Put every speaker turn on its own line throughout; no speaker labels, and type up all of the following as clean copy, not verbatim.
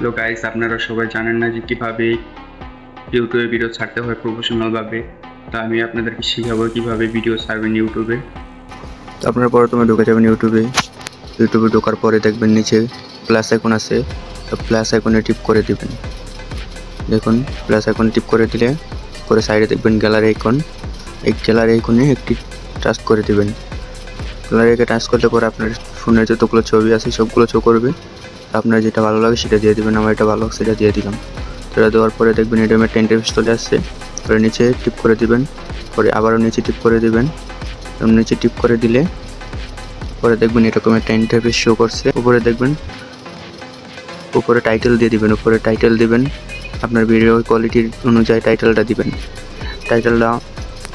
Hello guys, আপনারা সবাই জানেন না যে কিভাবে ইউটিউবে ভিডিও ছাড়তে হয় প্রফেশনাল ভাবে। তা আমি আপনাদেরকে শিখাবো কিভাবে ভিডিও ছাড়বেন ইউটিউবে।
তো আপনারা প্রথমে ঢুকে যাবেন ইউটিউবে ঢোকার পরে দেখবেন নিচে প্লাস আইকন আছে, তো প্লাস আইকনে টিপ করে দিবেন। দেখুন প্লাস আইকন টিপ করে দিলে পরে সাইডে দেখবেন গ্যালারি আইকন, এই গ্যালারি আইকনে একটি টাচ করে দিবেন। গ্যালারিকে টাচ করলে পরে আপনার ফোনের যতগুলো ছবি আছে সবগুলো শো করবে। আপনার যেটা ভালো লাগে সেটা দিয়ে দিবেন, আমার এটা ভালো লাগে সেটা দিয়ে দিলাম। সেটা দেওয়ার পরে দেখবেন এটা আমার 10 টিপস চলে আসছে, পরে নিচে টিপ করে দিবেন, পরে আবারও নিচে টিপ করে দিবেন। নিচে টিপ করে দিলে পরে দেখবেন এরকম একটা ইন্টারফেস শো করছে। উপরে দেখবেন উপরে টাইটেল দিয়ে দিবেন, উপরে টাইটেল দিবেন আপনার ভিডিও কোয়ালিটির অনুযায়ী টাইটেলটা দিবেন। টাইটেলটা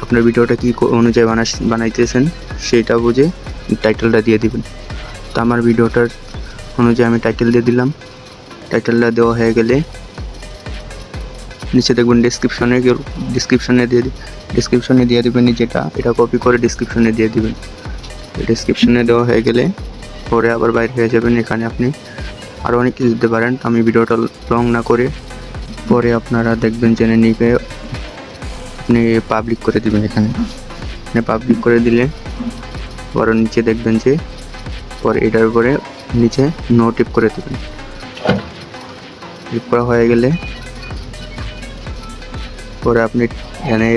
আপনার ভিডিওটা কী অনুযায়ী বানাইতেছেন সেটা বুঝে টাইটেলটা দিয়ে দিবেন। তো আমার ভিডিওটার অনুযায়ী আমি টাইটেল দিয়ে দিলাম। টাইটেলটা দেওয়া হয়ে গেলে নিচে দেখবেন ডিসক্রিপশনে দিয়ে দিবেন, যেটা এটা কপি করে ডিসক্রিপশনে দিয়ে দিবেন। ডিসক্রিপশনে দেওয়া হয়ে গেলে পরে আবার বাইরে হয়ে যাবেন। এখানে আপনি আরও অনেক কিছু দিতে পারেন, আমি ভিডিওটা লং না করে পরে আপনারা দেখবেন জেনে নিয়ে আপনি পাবলিক করে দিবেন। এখানে পাবলিক করে দিলে পরে নিচে দেখবেন যে পরে এটার উপরে নিচে নো টিপ করে দেবেন। টিপ করা হয়ে গেলে পরে আপনি এখানে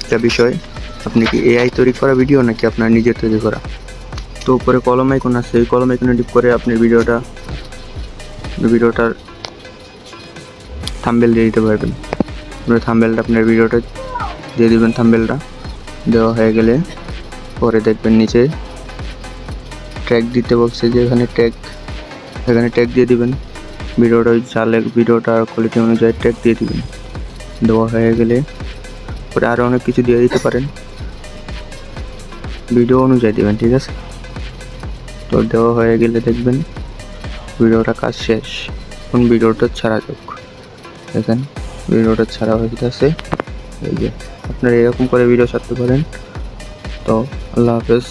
একটা বিষয়, আপনি কি এআই তৈরি করা ভিডিও নাকি আপনার নিজের তৈরি করা। তো উপরে কলম আইকন আছে, এই কলম আইকনে টিপ করে আপনি ভিডিওটার থাম্বনেল দিয়ে দিতে পারবেন। থাম্বনেলটা আপনার ভিডিওটা দিয়ে দিবেন। থাম্বনেলটা দেওয়া হয়ে গেলে পরে দেখবেন নিচে ট্যাগ দিতে বলছে, যে এখানে ট্যাগ দিয়ে দিবেন। ভিডিওটার কোয়ালিটি অনুযায়ী ট্যাগ দিয়ে দিবেন। দেওয়া হয়ে গেলে পরে আরও অনেক কিছু দিয়ে দিতে পারেন, ভিডিও অনুযায়ী দেবেন, ঠিক আছে। তো দেওয়া হয়ে গেলে দেখবেন ভিডিওটা কাজ শেষ। এখন ভিডিওটা ছাড়া যাক। দেখেন ভিডিওটা ছাড়া হয়ে গেছে। এই যে আপনারা এরকম করে ভিডিও ছাড়তে পারেন। তো আল্লাহ হাফেজ।